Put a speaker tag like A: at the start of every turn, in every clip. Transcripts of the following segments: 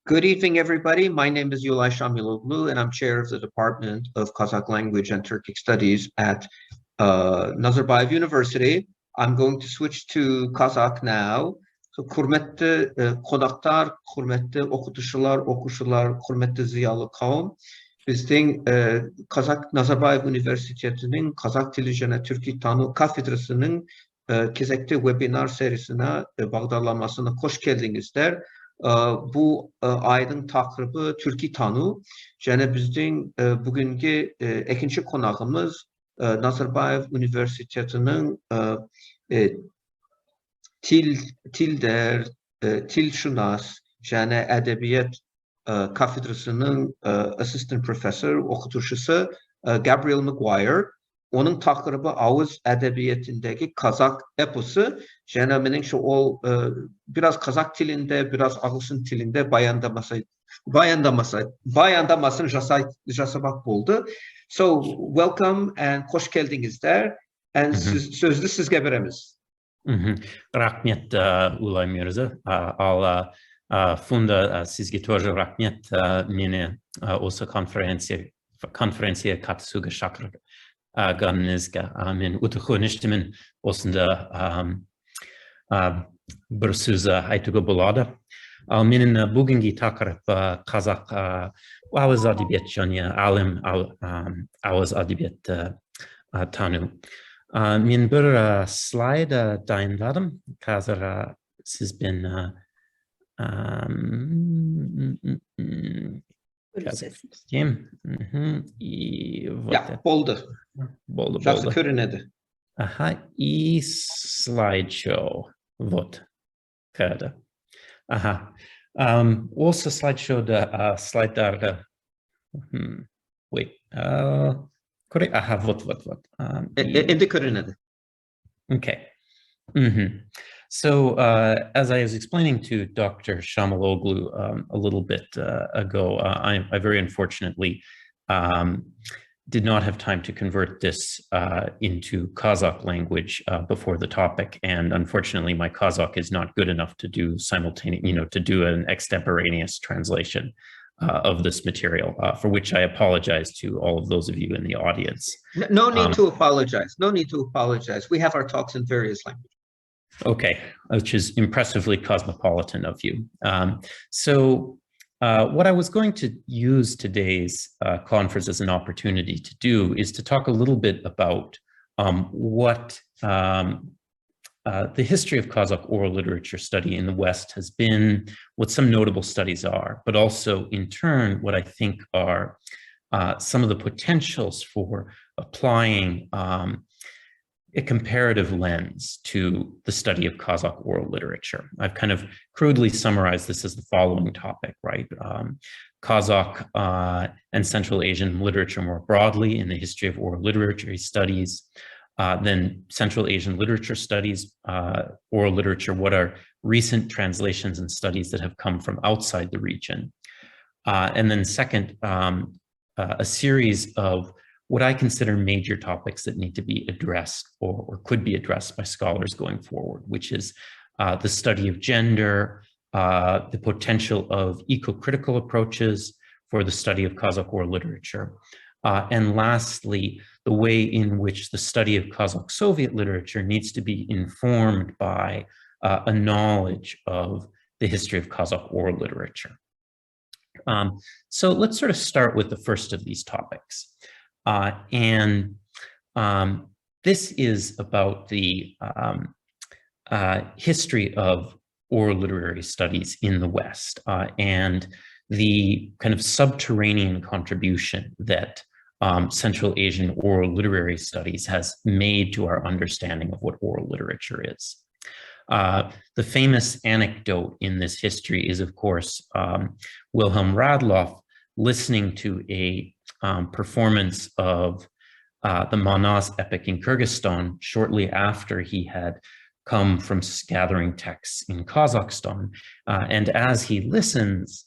A: Good evening, everybody. My name is Yulay Shamiloglu, and I'm chair of the Department of Kazakh Language and Turkic Studies at Nazarbayev University. I'm going to switch to Kazakh now. So, hürmetli konaklar, hürmetli okuşular, hürmetli ziyalı kavim. Bizden Kazak Nazarbayev Üniversitesi'nin Kazak Dili және Türkçe Tanı Kafedrası'nın кезекті webinar serisine bağlanmasına hoş geldinizler. Bu ayın takribi Türkçe Tanı. Yani bizden bugünkü ikinci konağımız Nazarbayev Üniversitesi'nin tilşünas, yani edebiyat kafedrasının assistant professor, okutuşusu Gabriel МакГуайэр. Onun takribi Auız ədebiyyətindəki Kazak eposu. Yani menimce o biraz Kazak dilinde, biraz Ağusın dilinde bayandamasını jasamak oldu. So, welcome and hoş geldinizler. And sözlü sizge veremiz.
B: Rahmet Ulay Mirza. Funda sizge тоже rahmet meni осы konferensiya katısıga шақырғаныңызға. Мен өте қуаныштымын осында бір сөз айтуға болады. Ал менің бүгінгі тақырып қазақ ауыз әдебиет және әлем ауыз әдебиет тану. Мен бір слайд дайындадым. Қазір сізбен
A: И вот болду. Жақсы көрінеді.
B: И слайд-шоу. Вот. Кәді. Осы слайд-шоуда слайдтарды... Wait. Вот.
A: Енді көрінеді.
B: Okay. So, as I was explaining to Dr. Shamiloglu a little bit ago, I very unfortunately did not have time to convert this into Kazakh language before the topic, and unfortunately, my Kazakh is not good enough to do simultaneous, to do an extemporaneous translation of this material, for which I apologize to all of those of you in the audience.
A: No need to apologize. No need to apologize. We have our talks in various languages.
B: Okay, which is impressively cosmopolitan of you. So what I was going to use today's conference as an opportunity to do is to talk a little bit about what the history of Kazakh oral literature study in the West has been, what some notable studies are, but also in turn, what I think are some of the potentials for applying a comparative lens to the study of Kazakh oral literature. I've kind of crudely summarized this as the following topic, right? Kazakh and Central Asian literature more broadly in the history of oral literary studies, then Central Asian literature studies, oral literature, what are recent translations and studies that have come from outside the region. And then second, a series of what I consider major topics that need to be addressed or could be addressed by scholars going forward, which is the study of gender, the potential of eco-critical approaches for the study of Kazakh oral literature, and lastly, the way in which the study of Kazakh Soviet literature needs to be informed by a knowledge of the history of Kazakh oral literature. So let's sort of start with the first of these topics. This is about the history of oral literary studies in the West and the kind of subterranean contribution that Central Asian oral literary studies has made to our understanding of what oral literature is. The famous anecdote in this history is, of course, Wilhelm Radloff listening to a performance of the Manaz epic in Kyrgyzstan shortly after he had come from gathering texts in Kazakhstan. And as he listens,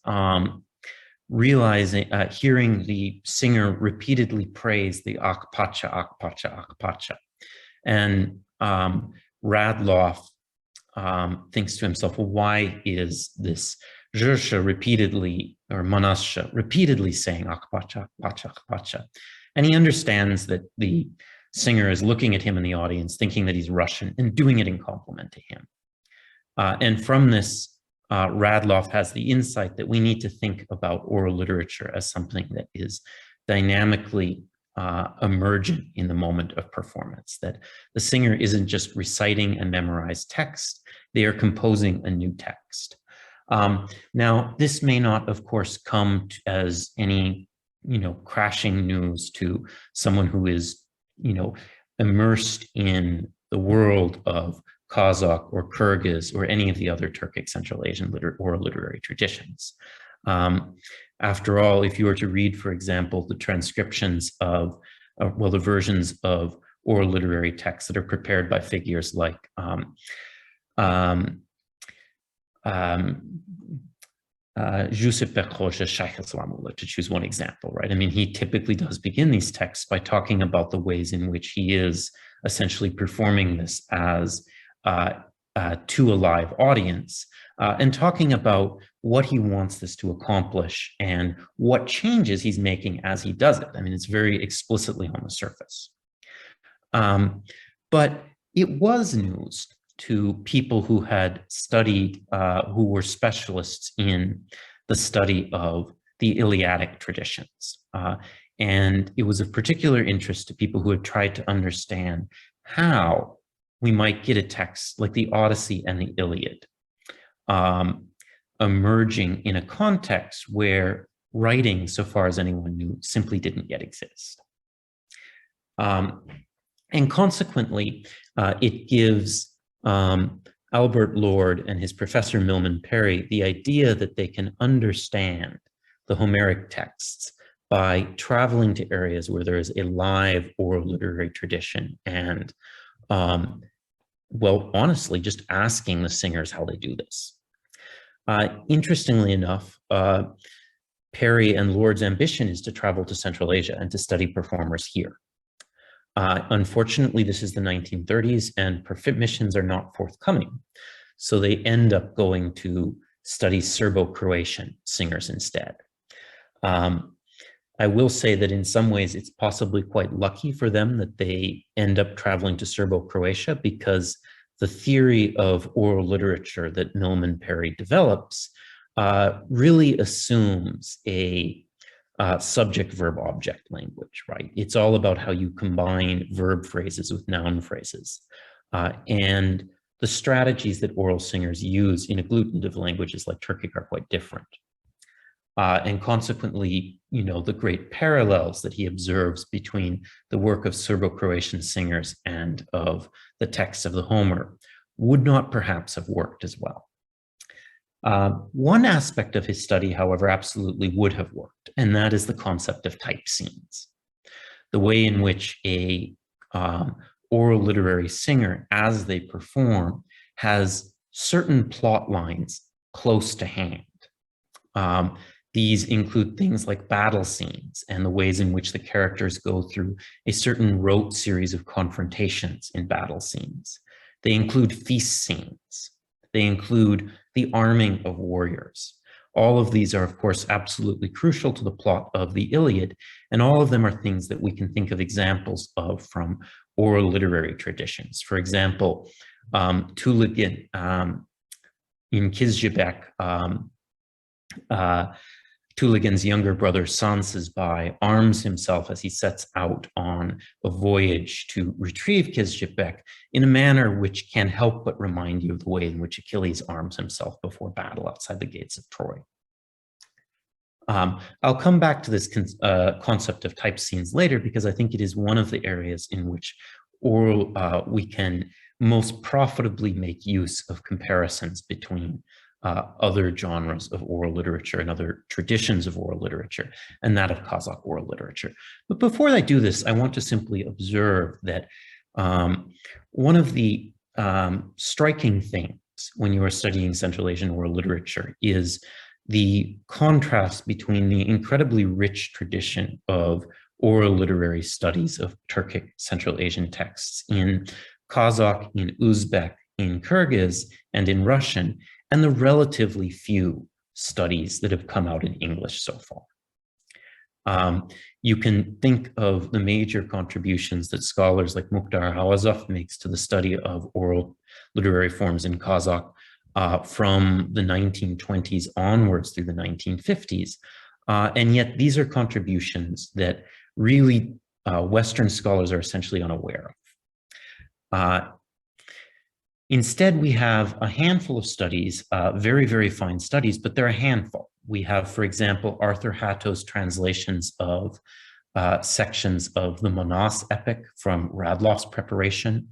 B: hearing the singer repeatedly praise the Akpacha, Akpacha, Akpacha. And Radloff thinks to himself, well, why is this Zhersha repeatedly, or Manasha, repeatedly saying Akpacha, Pacha, Pacha? And he understands that the singer is looking at him in the audience, thinking that he's Russian, and doing it in compliment to him. And from this, Radloff has the insight that we need to think about oral literature as something that is dynamically emergent in the moment of performance, that the singer isn't just reciting a memorized text, they are composing a new text. Now, this may not, of course, come as any, crashing news to someone who is, immersed in the world of Kazakh or Kyrgyz or any of the other Turkic Central Asian oral literary traditions. After all, if you were to read, for example, the transcriptions of, the versions of oral literary texts that are prepared by figures like Jusuf Bekhoja Shaykh Islamullah, to choose one example, right? I mean, he typically does begin these texts by talking about the ways in which he is essentially performing this as to a live audience, and talking about what he wants this to accomplish and what changes he's making as he does it. I mean, it's very explicitly on the surface. But it was news to people who had studied, who were specialists in the study of the Iliadic traditions. And it was of particular interest to people who had tried to understand how we might get a text like the Odyssey and the Iliad emerging in a context where writing, so far as anyone knew, simply didn't yet exist. And consequently, it gives Albert Lord and his professor Milman Parry the idea that they can understand the Homeric texts by traveling to areas where there is a live oral literary tradition and, well, honestly, just asking the singers how they do this. Interestingly enough, Parry and Lord's ambition is to travel to Central Asia and to study performers here. Unfortunately, this is the 1930s and missions are not forthcoming. So they end up going to study Serbo-Croatian singers instead. I will say that in some ways it's possibly quite lucky for them that they end up traveling to Serbo-Croatia, because the theory of oral literature that Milman Parry develops really assumes a subject-verb-object language, right? It's all about how you combine verb phrases with noun phrases. And the strategies that oral singers use in agglutinative languages like Turkic are quite different. And consequently, the great parallels that he observes between the work of Serbo-Croatian singers and of the texts of the Homer would not perhaps have worked as well. One aspect of his study, however, absolutely would have worked, and that is the concept of type scenes. The way in which a oral literary singer, as they perform, has certain plot lines close to hand. These include things like battle scenes and the ways in which the characters go through a certain rote series of confrontations in battle scenes. They include feast scenes. They include the arming of warriors. All of these are, of course, absolutely crucial to the plot of the Iliad, and all of them are things that we can think of examples of from oral literary traditions. For example, Tuligin in Kizjebek, Tuligin's younger brother Sansızbay arms himself as he sets out on a voyage to retrieve Kizjebek in a manner which can help but remind you of the way in which Achilles arms himself before battle outside the gates of Troy. I'll come back to this concept of type scenes later, because I think it is one of the areas in which we can most profitably make use of comparisons between other genres of oral literature and other traditions of oral literature, and that of Kazakh oral literature. But before I do this, I want to simply observe that one of the striking things when you are studying Central Asian oral literature is the contrast between the incredibly rich tradition of oral literary studies of Turkic Central Asian texts in Kazakh, in Uzbek, in Kyrgyz and in Russian, and the relatively few studies that have come out in English so far. You can think of the major contributions that scholars like Mukhtar Awazov makes to the study of oral literary forms in Kazakh from the 1920s onwards through the 1950s. And yet these are contributions that really Western scholars are essentially unaware of. Instead, we have a handful of studies, very, very fine studies, but they're a handful. We have, for example, Arthur Hatto's translations of sections of the Manas epic from Radloff's preparation,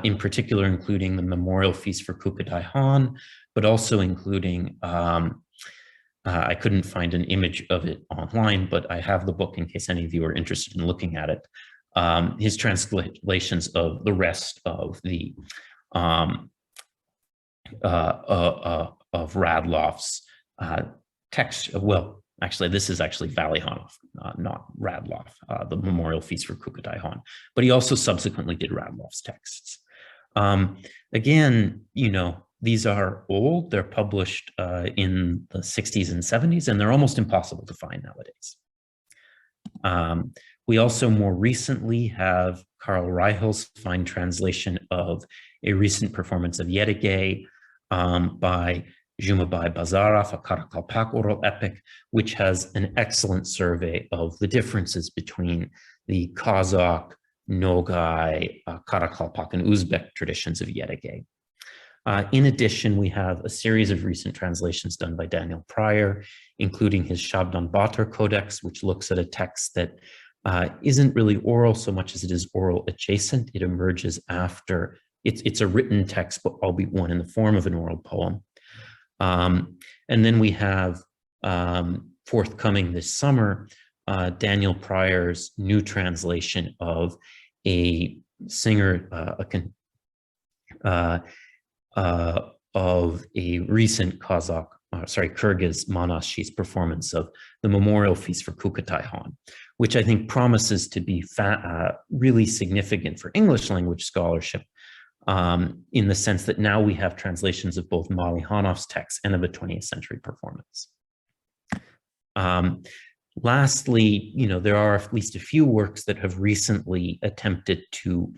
B: in particular including the memorial feast for Kukutai Khan, but also including, I couldn't find an image of it online, but I have the book in case any of you are interested in looking at it, his translations of the rest of the of Radloff's text. Well, actually, this is actually Valihanov, not Radloff, the memorial feast for Kukutai Khan. But he also subsequently did Radloff's texts. Again, you know, these are old. They're published in the 60s and 70s, and they're almost impossible to find nowadays. We also more recently have Karl Reichel's fine translation of a recent performance of Yedegei by Jumabai Bazarov, a Karakalpak oral epic, which has an excellent survey of the differences between the Kazakh, Nogai, Karakalpak, and Uzbek traditions of Yedegei. In addition, we have a series of recent translations done by Daniel Pryor, including his Shabdan Batar Codex, which looks at a text that isn't really oral so much as it is oral adjacent. It emerges after, it's a written text, but albeit one in the form of an oral poem. And then we have forthcoming this summer, Daniel Pryor's new translation of a singer, of a recent Kyrgyz Manashi's performance of the memorial feast for Kukutai Khan, which I think promises to be really significant for English language scholarship, in the sense that now we have translations of both Malihanov's text and of a 20th century performance. Lastly, you know, there are at least a few works that have recently attempted to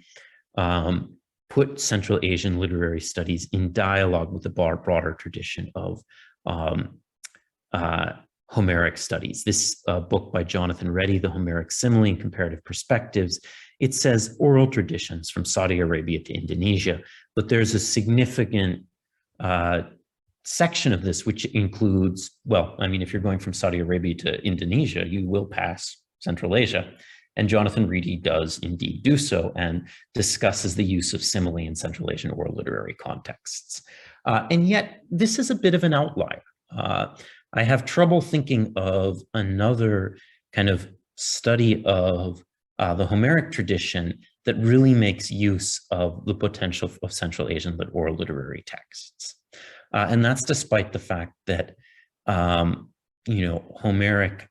B: put Central Asian literary studies in dialogue with the broader tradition of Homeric studies. This book by Jonathan Reddy, The Homeric Simile and Comparative Perspectives, it says oral traditions from Saudi Arabia to Indonesia, but there's a significant section of this which includes, well, I mean, if you're going from Saudi Arabia to Indonesia, you will pass Central Asia. And Jonathan Reddy does indeed do so and discusses the use of simile in Central Asian oral literary contexts. And yet, this is a bit of an outlier. I have trouble thinking of another kind of study of the Homeric tradition that really makes use of the potential of Central Asian oral literary texts. And that's despite the fact that, you know, Homeric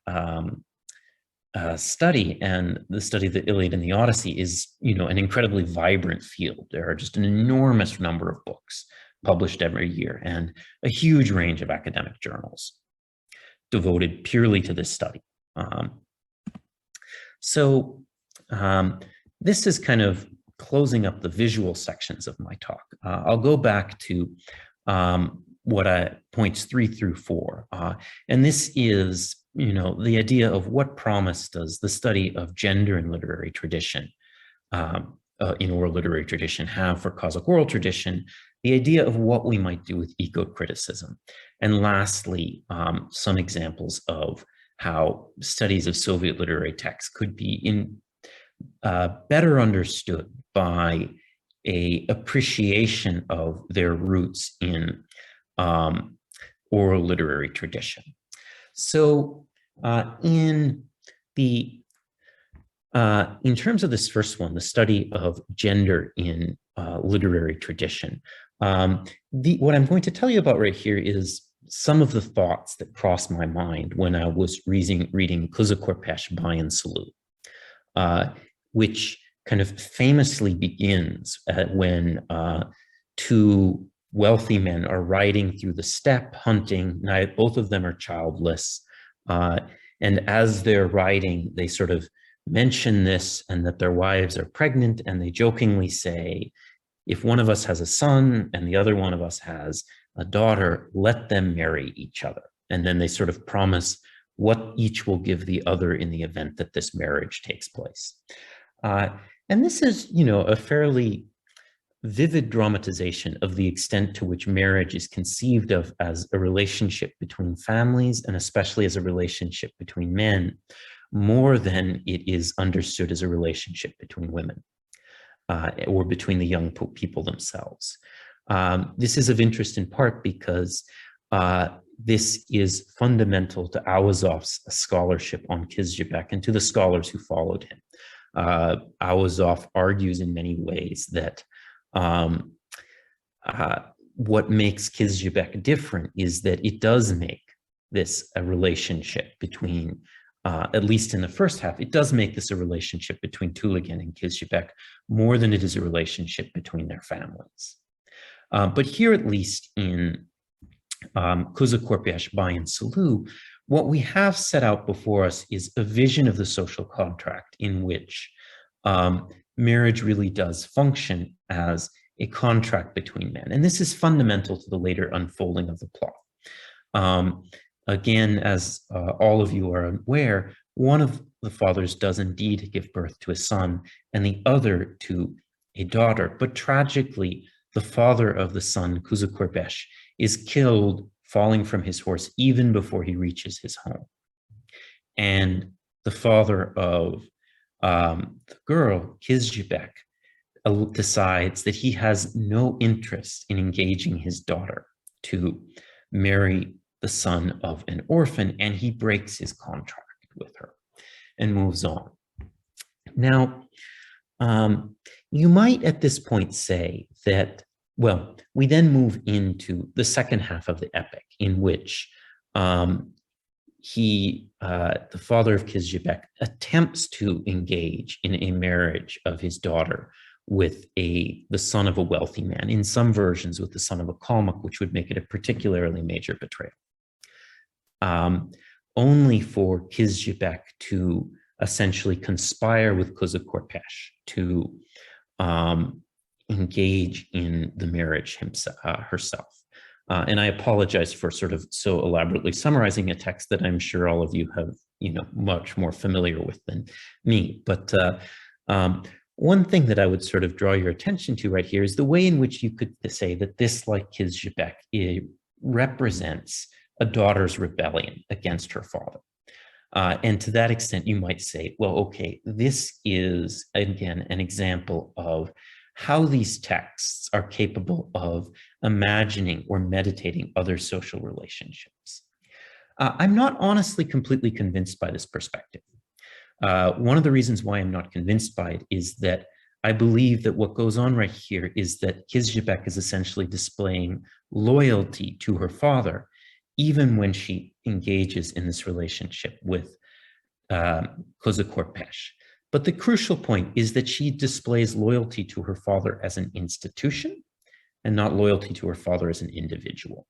B: study and the study of the Iliad and the Odyssey is, you know, an incredibly vibrant field. There are just an enormous number of books published every year and a huge range of academic journals devoted purely to this study. This is kind of closing up the visual sections of my talk. I'll go back to points 3 through 4. And this is, you know, the idea of what promise does the study of gender in literary tradition, in oral literary tradition, have for Kazakh oral tradition, the idea of what we might do with eco-criticism. And lastly, some examples of how studies of Soviet literary texts could be better understood by an appreciation of their roots in oral literary tradition. So in terms of this first one, the study of gender in literary tradition, what I'm going to tell you about right here is some of the thoughts that crossed my mind when I was reading Kuzakorpesh Bayan Salu, which kind of famously begins when two wealthy men are riding through the steppe hunting. Now, both of them are childless. And as they're riding, they sort of mention this and that their wives are pregnant, and they jokingly say, if one of us has a son and the other one of us has a daughter, let them marry each other. And then they sort of promise what each will give the other in the event that this marriage takes place. And this is, a fairly vivid dramatization of the extent to which marriage is conceived of as a relationship between families, and especially as a relationship between men, more than it is understood as a relationship between women or between the young people themselves. This is of interest in part because this is fundamental to Auzov's scholarship on Kizilcebek and to the scholars who followed him. Auzov argues in many ways that what makes Kizilcebek different is that it does make this a relationship between, at least in the first half, it does make this a relationship between Tulagen and Kizilcebek more than it is a relationship between their families. But here, at least in Kuzukorpesh, Bayan Salu, what we have set out before us is a vision of the social contract in which marriage really does function as a contract between men. And this is fundamental to the later unfolding of the plot. Again, as all of you are aware, one of the fathers does indeed give birth to a son and the other to a daughter. But tragically, the father of the son, Kuzukorpesh, is killed falling from his horse even before he reaches his home. And the father of the girl, Kizilcebek, decides that he has no interest in engaging his daughter to marry the son of an orphan, and he breaks his contract with her and moves on. Now, you might at this point say that, well, we then move into the second half of the epic in which the father of Kizilcebek attempts to engage in a marriage of his daughter with the son of a wealthy man, in some versions with the son of a Kalmuk, which would make it a particularly major betrayal. Only for Kizilcebek to essentially conspire with Kuzukorpesh to engage in the marriage herself. And I apologize for sort of so elaborately summarizing a text that I'm sure all of you have, much more familiar with than me. But one thing that I would sort of draw your attention to right here is the way in which you could say that this, like Kizilcebek, represents a daughter's rebellion against her father. And to that extent, you might say, well, okay, this is, again, an example of how these texts are capable of imagining or meditating other social relationships. I'm not honestly completely convinced by this perspective. One of the reasons why I'm not convinced by it is that I believe that what goes on right here is that Kizilcebek is essentially displaying loyalty to her father, even when she engages in this relationship with Kuzukorpesh. But the crucial point is that she displays loyalty to her father as an institution and not loyalty to her father as an individual.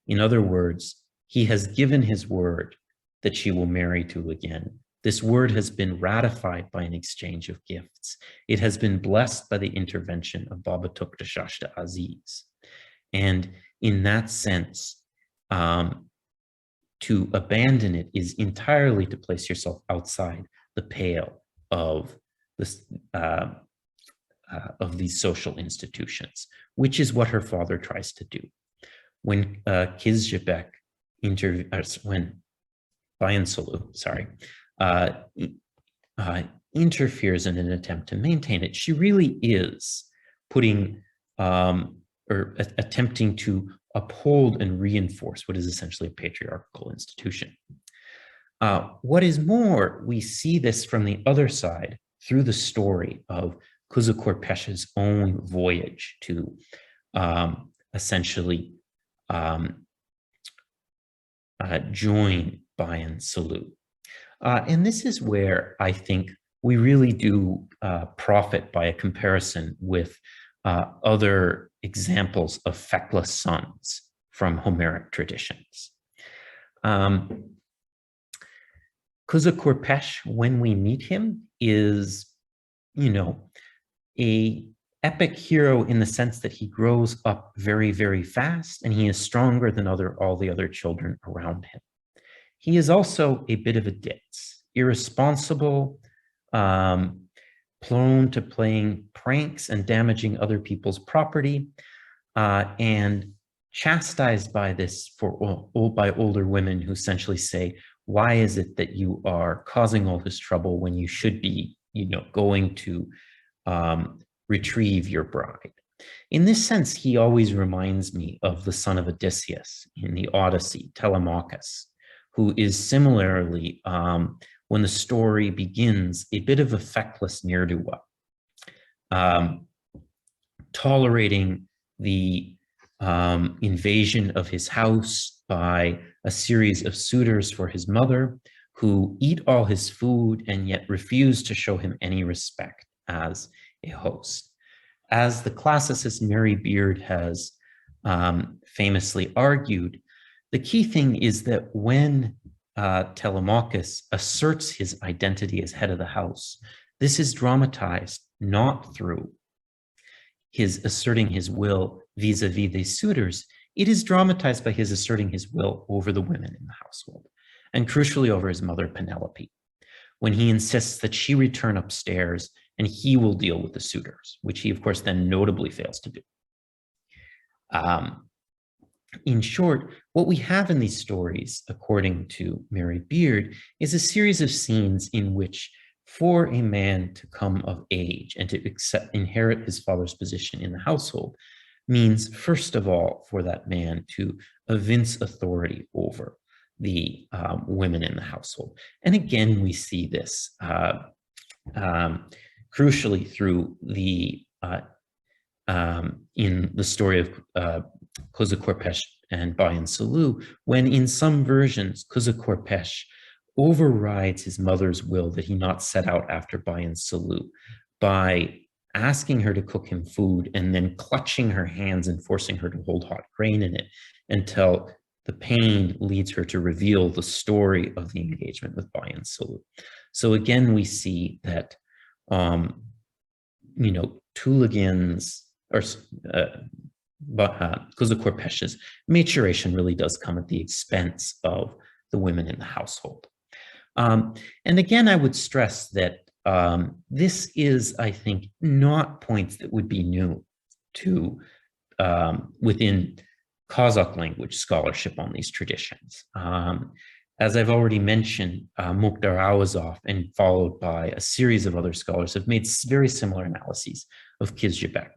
B: In other words, he has given his word that she will marry Tulagen. This word has been ratified by an exchange of gifts. It has been blessed by the intervention of Baba Tukta Shashta Aziz. And in that sense, to abandon it is entirely to place yourself outside the pale of this, of these social institutions, which is what her father tries to do. When Kizilcebek when Bayan Salu, interferes in an attempt to maintain it, she really is putting or attempting to uphold and reinforce what is essentially a patriarchal institution. What is more, we see this from the other side through the story of Kuzukorpesh's own voyage to essentially join Bayan Salu. And this is where I think we really do profit by a comparison with other examples of feckless sons from Homeric traditions. Kuzukurpesh, when we meet him, is, a epic hero in the sense that he grows up very, very fast, and he is stronger than all the other children around him. He is also a bit of a ditz, irresponsible, prone to playing pranks and damaging other people's property, and chastised by this by older women who essentially say, why is it that you are causing all this trouble when you should be, going to retrieve your bride? In this sense, he always reminds me of the son of Odysseus in the Odyssey, Telemachus, who is similarly, when the story begins, a bit of a feckless ne'er-do-well, tolerating the invasion of his house by a series of suitors for his mother, who eat all his food and yet refuse to show him any respect as a host. As the classicist Mary Beard has famously argued, the key thing is that when Telemachus asserts his identity as head of the house, this is dramatized not through his asserting his will vis-a-vis the suitors. It is dramatized by his asserting his will over the women in the household, and crucially over his mother Penelope, when he insists that she return upstairs and he will deal with the suitors, which he of course then notably fails to do. In short, what we have in these stories, according to Mary Beard, is a series of scenes in which, for a man to come of age and to inherit his father's position in the household, means, first of all, for that man to evince authority over the women in the household. And again, we see this crucially through the in the story of Kuzukurpesh and Bayan Sulu, when in some versions, Kuzukurpesh overrides his mother's will that he not set out after Bayan Sulu by asking her to cook him food and then clutching her hands and forcing her to hold hot grain in it until the pain leads her to reveal the story of the engagement with Bayan Sulu. So again, we see that, Tulagin's, or Kuzukurpesh's maturation really does come at the expense of the women in the household. And again, I would stress that this is, I think, not points that would be new to within Kazakh language scholarship on these traditions. As I've already mentioned, Mukhtar Awazov, and followed by a series of other scholars, have made very similar analyses of Kizhebek.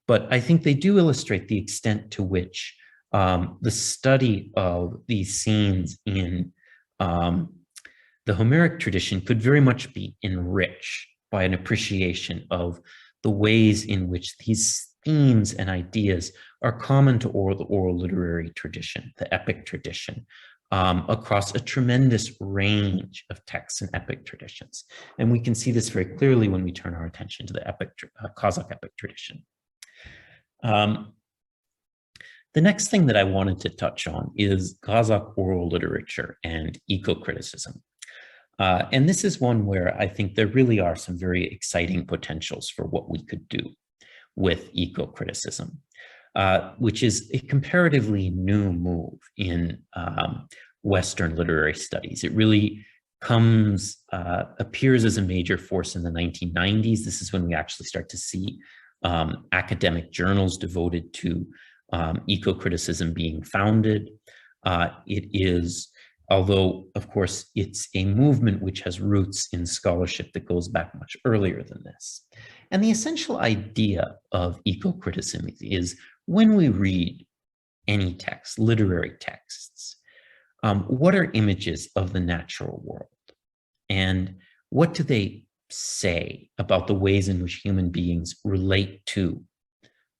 B: But I think they do illustrate the extent to which the study of these scenes in the Homeric tradition could very much be enriched by an appreciation of the ways in which these themes and ideas are common to the oral literary tradition, the epic tradition, across a tremendous range of texts and epic traditions. And we can see this very clearly when we turn our attention to the Kazakh epic tradition. The next thing that I wanted to touch on is Kazakh oral literature and eco-criticism. And this is one where I think there really are some very exciting potentials for what we could do with eco-criticism, which is a comparatively new move in Western literary studies. It really appears as a major force in the 1990s. This is when we actually start to see academic journals devoted to eco-criticism being founded. It is, although of course it's a movement which has roots in scholarship that goes back much earlier than this. And the essential idea of eco-criticism is when we read any text, literary texts, what are images of the natural world? And what do they say about the ways in which human beings relate to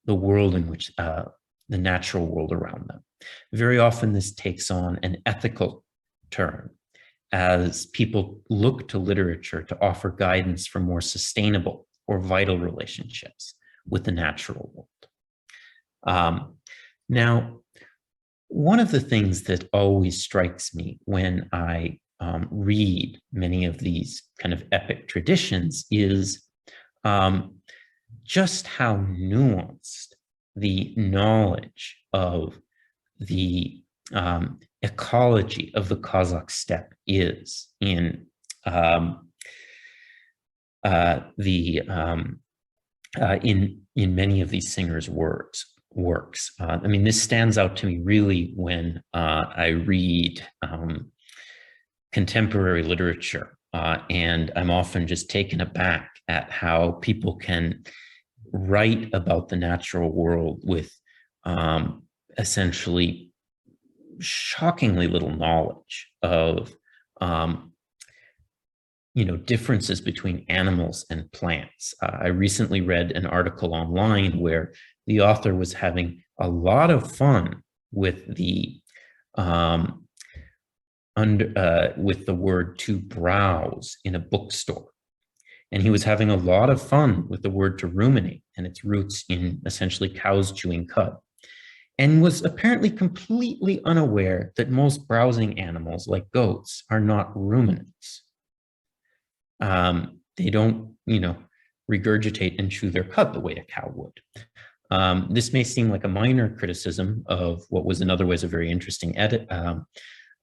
B: the world in which the natural world around them? Very often this takes on an ethical turn as people look to literature to offer guidance for more sustainable or vital relationships with the natural world. Now, one of the things that always strikes me when I read many of these kind of epic traditions is just how nuanced the knowledge of the ecology of the Kazakh steppe is in in many of these singers' works. I mean, this stands out to me really when I read contemporary literature, and I'm often just taken aback at how people can write about the natural world with essentially shockingly little knowledge of differences between animals and plants. I recently read an article online where the author was having a lot of fun with the word to browse in a bookstore. And he was having a lot of fun with the word to ruminate and its roots in essentially cows chewing cud, and was apparently completely unaware that most browsing animals like goats are not ruminants. They don't, regurgitate and chew their cud the way a cow would. This may seem like a minor criticism of what was in other ways a very interesting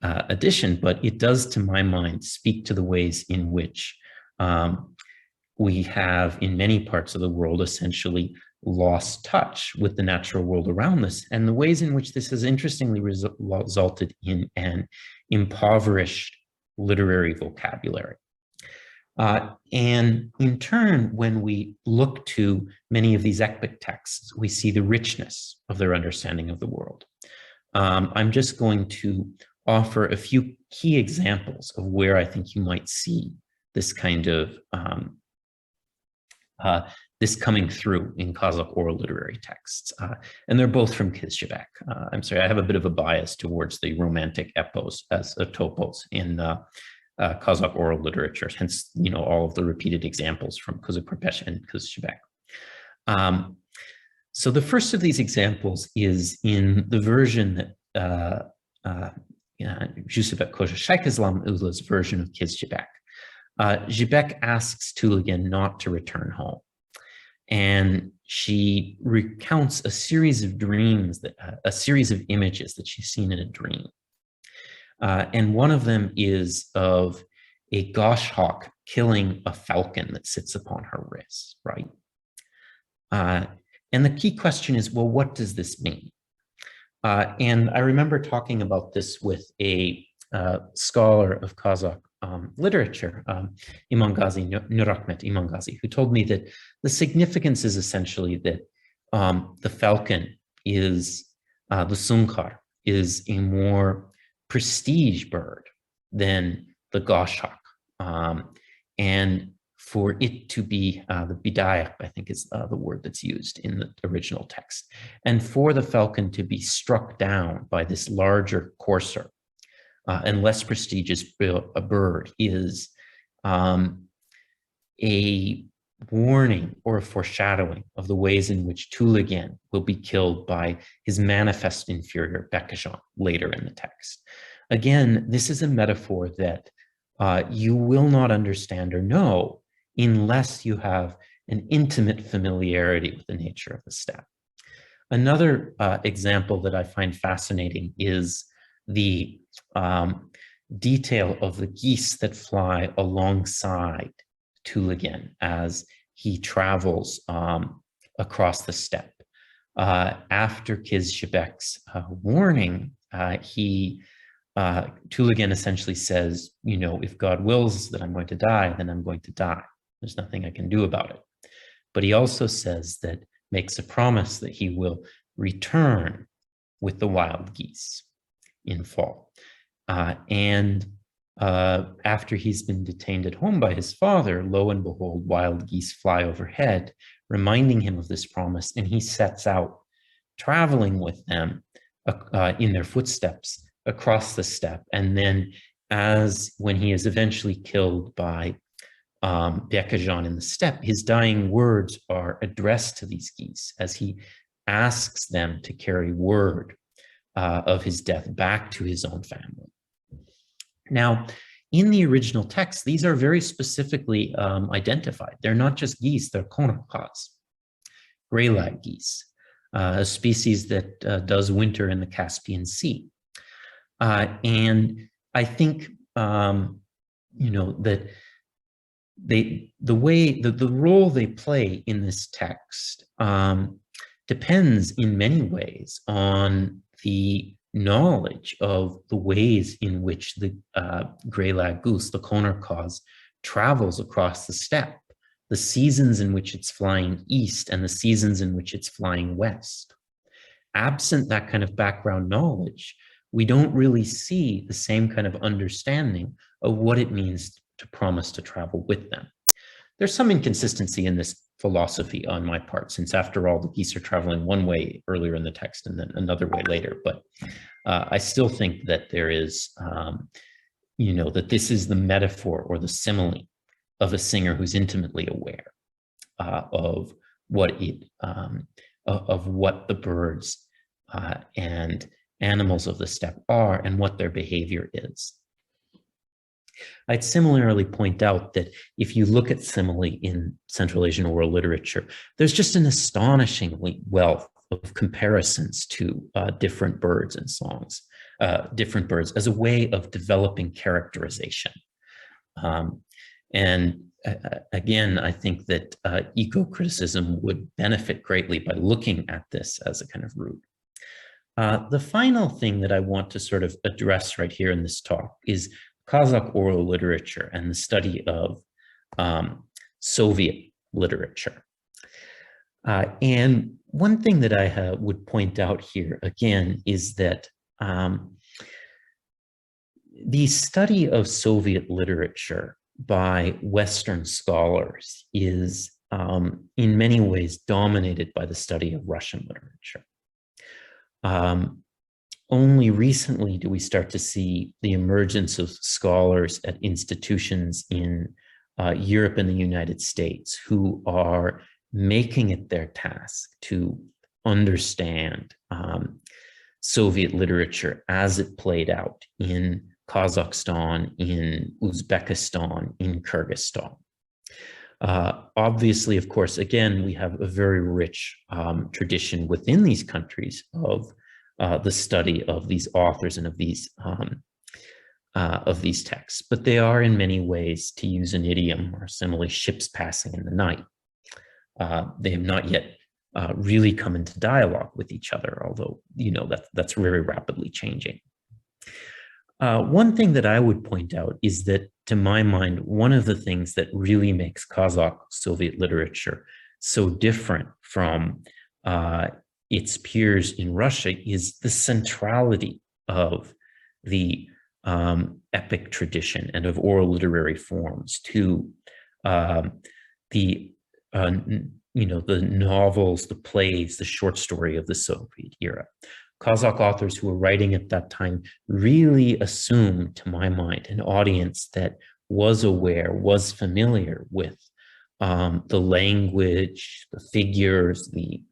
B: addition, but it does, to my mind, speak to the ways in which we have, in many parts of the world, essentially lost touch with the natural world around us, and the ways in which this has interestingly resulted in an impoverished literary vocabulary. And in turn, when we look to many of these epic texts, we see the richness of their understanding of the world. I'm just going to offer a few key examples of where I think you might see this kind of this coming through in Kazakh oral literary texts. And they're both from Kizhebek. I'm sorry, I have a bit of a bias towards the romantic epos as topos in Kazakh oral literature, hence, all of the repeated examples from Kuzakrepesh and Kizhebek. So the first of these examples is in the version that Jusebek Koja Shaykislam Ula's version of Kizhebek. Jebek asks Tuligan not to return home, and she recounts a series of dreams, a series of images that she's seen in a dream. And one of them is of a goshawk killing a falcon that sits upon her wrist, right? And the key question is, well, what does this mean? And I remember talking about this with a scholar of Kazakh literature, Imangazi, Nurahmet Imangazi, who told me that the significance is essentially that the falcon is, the sunkar, is a more prestige bird than the goshawk. And for it to be, the bidayak, I think is the word that's used in the original text, and for the falcon to be struck down by this larger, coarser, and less prestigious a bird is a warning or a foreshadowing of the ways in which Tuligan will be killed by his manifest inferior Bekashan later in the text. Again, this is a metaphor that you will not understand or know unless you have an intimate familiarity with the nature of the steppe. Another example that I find fascinating is the detail of the geese that fly alongside Tuligan as he travels across the steppe. After Kizhebek's warning, Tuligan essentially says, if God wills that I'm going to die, then I'm going to die. There's nothing I can do about it. But he also says that, makes a promise that he will return with the wild geese in fall. After he's been detained at home by his father, lo and behold, wild geese fly overhead, reminding him of this promise, and he sets out, traveling with them in their footsteps across the steppe. And then when he is eventually killed by Bekajan in the steppe, his dying words are addressed to these geese as he asks them to carry word of his death back to his own family. Now, in the original text, these are very specifically identified. They're not just geese, they're konarkas, gray-lag geese, a species that does winter in the Caspian Sea. And I think, that the role they play in this text depends in many ways on the knowledge of the ways in which the gray-lag goose, the konarkas, travels across the steppe, the seasons in which it's flying east and the seasons in which it's flying west. Absent that kind of background knowledge, we don't really see the same kind of understanding of what it means to promise to travel with them. There's some inconsistency in this philosophy on my part, since after all, the geese are traveling one way earlier in the text and then another way later. But I still think that there is, that this is the metaphor or the simile of a singer who's intimately aware of what the birds and animals of the steppe are and what their behavior is. I'd similarly point out that if you look at simile in Central Asian oral literature, there's just an astonishingly wealth of comparisons to different birds and songs, different birds as a way of developing characterization. And again, I think that eco-criticism would benefit greatly by looking at this as a kind of root. The final thing that I want to sort of address right here in this talk is Kazakh oral literature and the study of Soviet literature. And one thing that I would point out here again is that the study of Soviet literature by Western scholars is in many ways dominated by the study of Russian literature. Only recently do we start to see the emergence of scholars at institutions in Europe and the United States who are making it their task to understand Soviet literature as it played out in Kazakhstan, in Uzbekistan, in Kyrgyzstan. Obviously, of course, again, we have a very rich tradition within these countries of the study of these authors and of these texts, but they are in many ways, to use an idiom or simile, ships passing in the night. They have not yet really come into dialogue with each other, although that's very rapidly changing. One thing that I would point out is that, to my mind, one of the things that really makes Kazakh Soviet literature so different from its peers in Russia is the centrality of the epic tradition and of oral literary forms to the novels, the plays, the short story of the Soviet era. Kazakh authors who were writing at that time really assumed, to my mind, an audience that was aware, was familiar with the language, the figures, the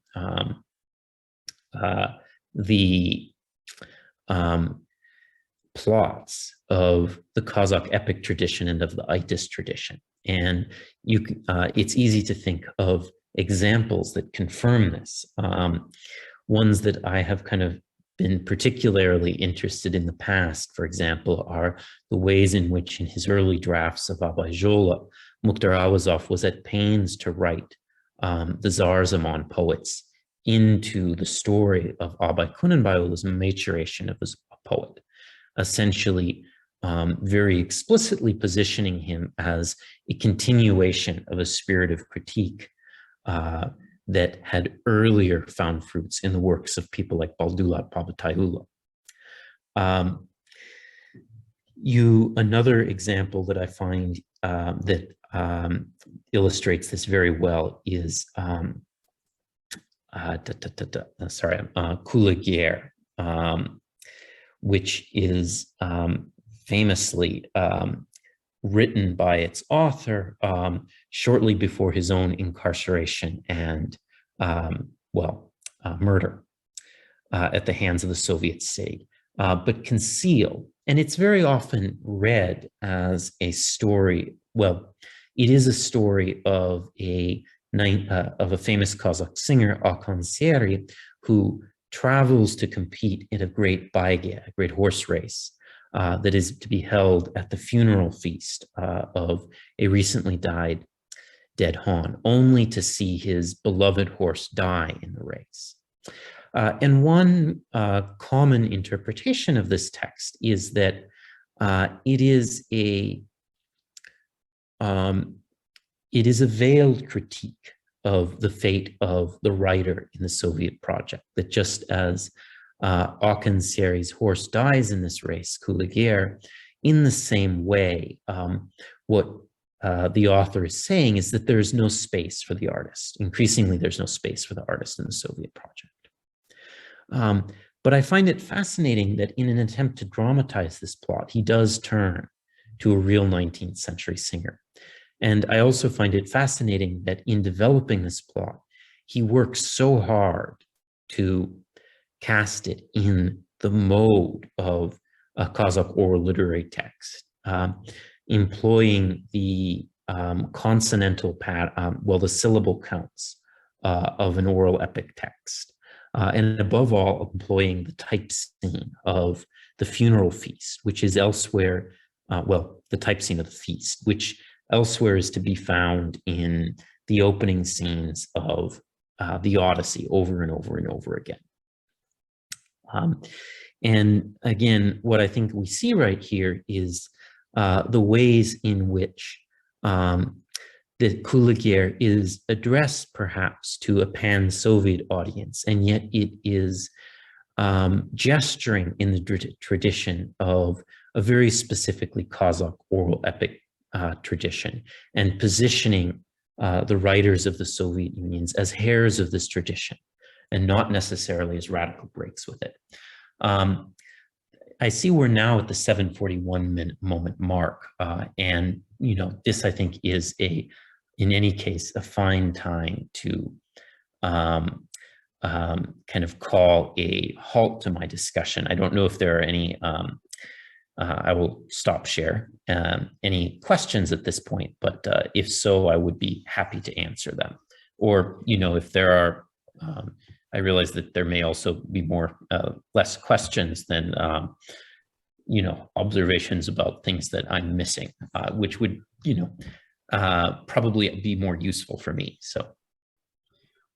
B: plots of the Kazakh epic tradition and of the Aitis tradition. And it's easy to think of examples that confirm this. Ones that I have kind of been particularly interested in the past, for example, are the ways in which in his early drafts of Abay-Jola, Mukhtar Awazov was at pains to write the Tsar-Zaman poets into the story of Abay Kunanbayoglu's maturation as a poet, essentially very explicitly positioning him as a continuation of a spirit of critique that had earlier found fruits in the works of people like Baldulat Pavatayula. Another example that I find that illustrates this very well is Kulagier, which is famously written by its author shortly before his own incarceration and, murder at the hands of the Soviet state, but concealed. And it's very often read as a story. Well, it is a story of a famous Kazakh singer, Akanseri, who travels to compete in a great baige, a great horse race, that is to be held at the funeral feast of a recently dead Han, only to see his beloved horse die in the race. And one common interpretation of this text is that it is a veiled critique of the fate of the writer in the Soviet project, that just as Akanseri's horse dies in this race, Kuligir, in the same way, what the author is saying is that there is no space for the artist. Increasingly, there's no space for the artist in the Soviet project. But I find it fascinating that in an attempt to dramatize this plot, he does turn to a real 19th century singer. And I also find it fascinating that in developing this plot, he works so hard to cast it in the mode of a Kazakh oral literary text, employing the consonantal the syllable counts of an oral epic text, and above all, employing the type scene of the funeral feast, which is elsewhere, the type scene of the feast, which elsewhere is to be found in the opening scenes of the Odyssey over and over and over again. And again, what I think we see right here is the ways in which the Kuligir is addressed perhaps to a pan-Soviet audience, and yet it is gesturing in the tradition of a very specifically Kazakh oral epic tradition, and positioning the writers of the Soviet Union as heirs of this tradition, and not necessarily as radical breaks with it. I see we're now at the 7:41 moment mark, and this I think is in any case a fine time to kind of call a halt to my discussion. I don't know if there are any. I will stop share any questions at this point, but if so, I would be happy to answer them. Or if there are, I realize that there may also be less questions than observations about things that I'm missing, which would probably be more useful for me. So.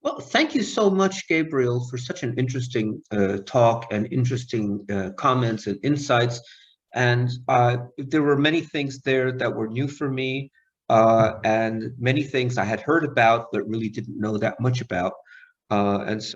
A: Well, thank you so much, Gabriel, for such an interesting talk and interesting comments and insights. And there were many things there that were new for me, and many things I had heard about but really didn't know that much about. And so